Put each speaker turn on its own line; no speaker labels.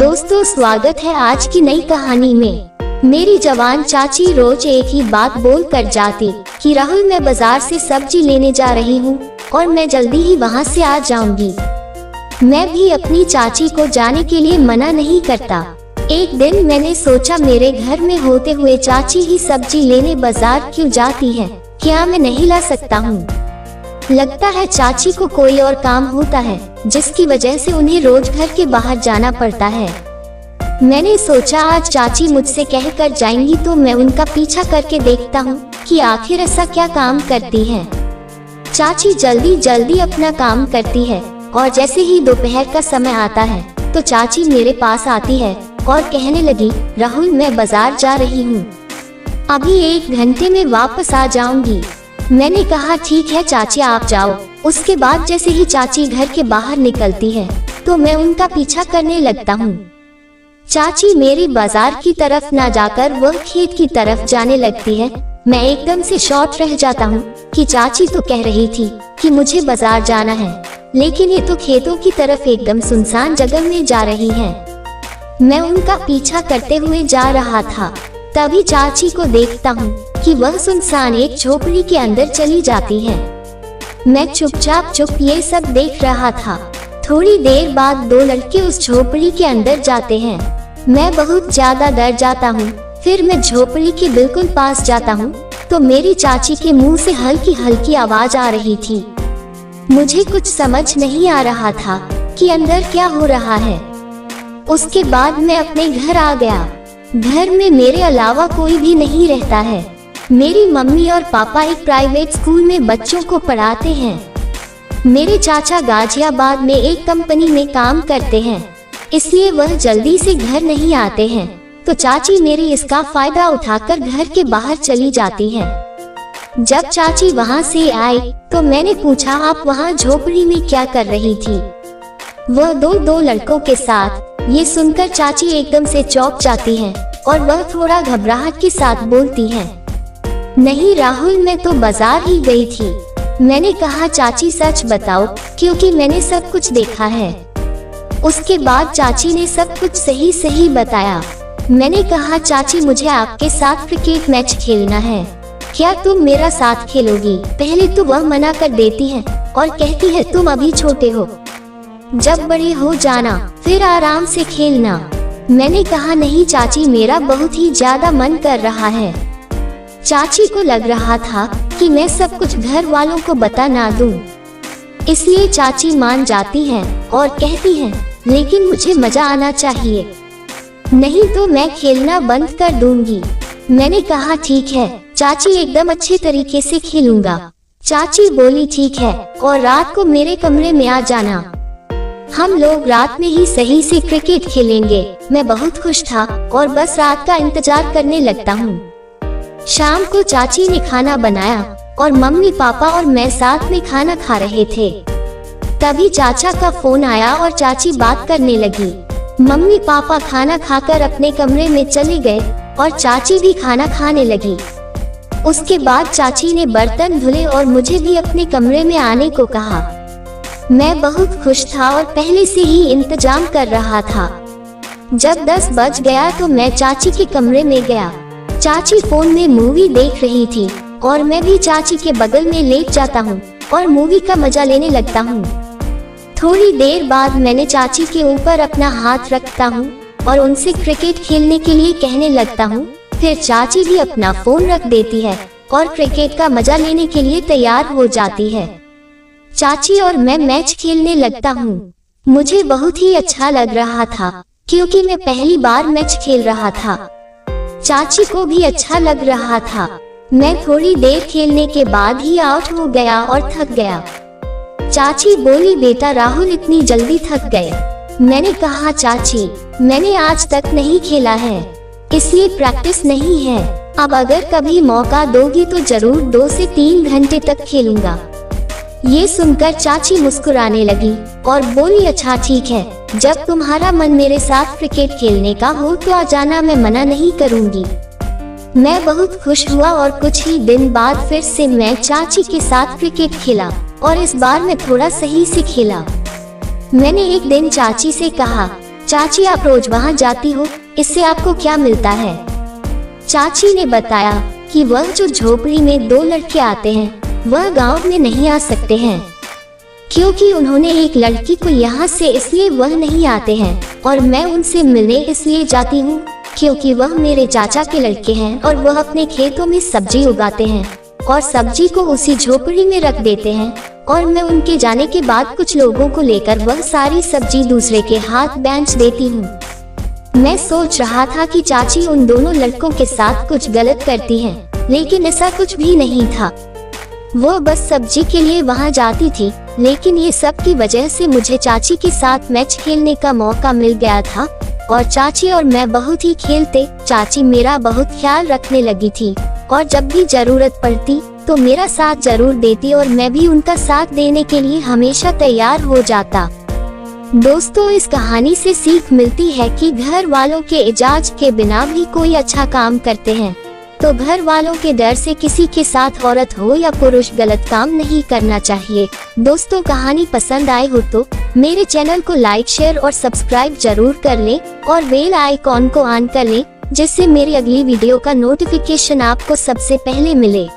दोस्तों, स्वागत है आज की नई कहानी में। मेरी जवान चाची रोज एक ही बात बोल कर जाती कि राहुल, मैं बाजार से सब्जी लेने जा रही हूँ और मैं जल्दी ही वहाँ से आ जाऊंगी। मैं भी अपनी चाची को जाने के लिए मना नहीं करता। एक दिन मैंने सोचा, मेरे घर में होते हुए चाची ही सब्जी लेने बाजार क्यों जाती है, क्या मैं नहीं ला सकता हूँ। लगता है चाची को कोई और काम होता है जिसकी वजह से उन्हें रोज घर के बाहर जाना पड़ता है। मैंने सोचा आज चाची मुझसे कह कर जाएंगी तो मैं उनका पीछा करके देखता हूँ कि आखिर ऐसा क्या काम करती है। चाची जल्दी जल्दी अपना काम करती है और जैसे ही दोपहर का समय आता है तो चाची मेरे पास आती है और कहने लगी, राहुल, मैं बाजार जा रही हूँ, अभी 1 घंटे में वापस आ जाऊंगी। मैंने कहा, ठीक है चाची, आप जाओ। उसके बाद जैसे ही चाची घर के बाहर निकलती है तो मैं उनका पीछा करने लगता हूँ। चाची मेरी बाजार की तरफ ना जाकर वह खेत की तरफ जाने लगती है। मैं एकदम से शॉक रह जाता हूँ कि चाची तो कह रही थी कि मुझे बाजार जाना है, लेकिन ये तो खेतों की तरफ एकदम सुनसान जगह में जा रही है। मैं उनका पीछा करते हुए जा रहा था, तभी चाची को देखता हूँ कि वह सुनसान एक झोपड़ी के अंदर चली जाती है। मैं चुपचाप ये सब देख रहा था। थोड़ी देर बाद 2 लड़के उस झोपड़ी के अंदर जाते हैं। मैं बहुत ज्यादा डर जाता हूँ। फिर मैं झोपड़ी के बिल्कुल पास जाता हूँ तो मेरी चाची के मुंह से हल्की हल्की आवाज आ रही थी। मुझे कुछ समझ नहीं आ रहा था कि अंदर क्या हो रहा है। उसके बाद मैं अपने घर आ गया। घर में मेरे अलावा कोई भी नहीं रहता है। मेरी मम्मी और पापा एक प्राइवेट स्कूल में बच्चों को पढ़ाते हैं। मेरे चाचा गाजियाबाद में एक कंपनी में काम करते हैं, इसलिए वह जल्दी से घर नहीं आते हैं। तो चाची मेरी इसका फायदा उठाकर घर के बाहर चली जाती है। जब चाची वहां से आई तो मैंने पूछा, आप वहां झोपड़ी में क्या कर रही थी? वह दो लड़कों के साथ। ये सुनकर चाची एकदम से चौंक जाती है और वह थोड़ा घबराहट के साथ बोलती है, नहीं राहुल, मैं तो बाजार ही गई थी। मैंने कहा, चाची सच बताओ, क्योंकि मैंने सब कुछ देखा है। उसके बाद चाची ने सब कुछ सही सही बताया। मैंने कहा, चाची मुझे आपके साथ क्रिकेट मैच खेलना है, क्या तुम मेरा साथ खेलोगी? पहले तो वह मना कर देती है और कहती है, तुम अभी छोटे हो, जब बड़े हो जाना फिर आराम से खेलना। मैंने कहा, नहीं चाची, मेरा बहुत ही ज्यादा मन कर रहा है। चाची को लग रहा था कि मैं सब कुछ घर वालों को बता ना दूं, इसलिए चाची मान जाती हैं और कहती हैं, लेकिन मुझे मजा आना चाहिए, नहीं तो मैं खेलना बंद कर दूंगी। मैंने कहा, ठीक है चाची, एकदम अच्छे तरीके से खेलूंगा। चाची बोली, ठीक है, और रात को मेरे कमरे में आ जाना, हम लोग रात में ही सही से क्रिकेट खेलेंगे। मैं बहुत खुश था और बस रात का इंतजार करने लगता हूँ। शाम को चाची ने खाना बनाया और मम्मी पापा और मैं साथ में खाना खा रहे थे। तभी चाचा का फोन आया और चाची बात करने लगी। मम्मी पापा खाना खाकर अपने कमरे में चले गए और चाची भी खाना खाने लगी। उसके बाद चाची ने बर्तन धुले और मुझे भी अपने कमरे में आने को कहा। मैं बहुत खुश था और पहले से ही इंतजाम कर रहा था। जब 10 बज गया तो मैं चाची के कमरे में गया। चाची फोन में मूवी देख रही थी और मैं भी चाची के बगल में लेट जाता हूँ और मूवी का मजा लेने लगता हूँ। थोड़ी देर बाद मैंने चाची के ऊपर अपना हाथ रखता हूँ और उनसे क्रिकेट खेलने के लिए कहने लगता हूँ। फिर चाची भी अपना फोन रख देती है और क्रिकेट का मजा लेने के लिए तैयार हो जाती है। चाची और मैं मैच खेलने लगता हूँ। मुझे बहुत ही अच्छा लग रहा था क्योंकि मैं पहली बार मैच खेल रहा था। चाची को भी अच्छा लग रहा था। मैं थोड़ी देर खेलने के बाद ही आउट हो गया और थक गया। चाची बोली, बेटा राहुल, इतनी जल्दी थक गए? मैंने कहा, चाची मैंने आज तक नहीं खेला है, इसलिए प्रैक्टिस नहीं है। अब अगर कभी मौका दोगी तो जरूर 2 से 3 घंटे तक खेलूंगा। ये सुनकर चाची मुस्कुराने लगी और बोली, अच्छा ठीक है, जब तुम्हारा मन मेरे साथ क्रिकेट खेलने का हो तो आ जाना, मैं मना नहीं करूंगी। मैं बहुत खुश हुआ और कुछ ही दिन बाद फिर से मैं चाची के साथ क्रिकेट खेला और इस बार मैं थोड़ा सही से खेला। मैंने एक दिन चाची से कहा, चाची आप रोज वहाँ जाती हो, इससे आपको क्या मिलता है? चाची ने बताया कि वह जो झोपड़ी में 2 लड़के आते हैं वह गांव में नहीं आ सकते हैं, क्योंकि उन्होंने एक लड़की को यहाँ से, इसलिए वह नहीं आते हैं। और मैं उनसे मिलने इसलिए जाती हूँ क्योंकि वह मेरे चाचा के लड़के हैं और वह अपने खेतों में सब्जी उगाते हैं और सब्जी को उसी झोपड़ी में रख देते हैं। और मैं उनके जाने के बाद कुछ लोगों को लेकर वह सारी सब्जी दूसरे के हाथ बेच देती हूँ। मैं सोच रहा था कि चाची उन दोनों लड़कों के साथ कुछ गलत करती हैं, लेकिन ऐसा कुछ भी नहीं था। वो बस सब्जी के लिए वहाँ जाती थी, लेकिन ये सब की वजह से मुझे चाची के साथ मैच खेलने का मौका मिल गया था और चाची और मैं बहुत ही खेलते। चाची मेरा बहुत ख्याल रखने लगी थी और जब भी जरूरत पड़ती तो मेरा साथ जरूर देती और मैं भी उनका साथ देने के लिए हमेशा तैयार हो जाता। दोस्तों, इस कहानी से सीख मिलती है कि घर वालों के इजाज़त के बिना भी कोई अच्छा काम करते हैं तो घर वालों के डर से किसी के साथ औरत हो या पुरुष गलत काम नहीं करना चाहिए। दोस्तों, कहानी पसंद आए हो तो मेरे चैनल को लाइक, शेयर और सब्सक्राइब जरूर कर लें और बेल आइकॉन को ऑन कर लें, जिससे मेरी अगली वीडियो का नोटिफिकेशन आपको सबसे पहले मिले।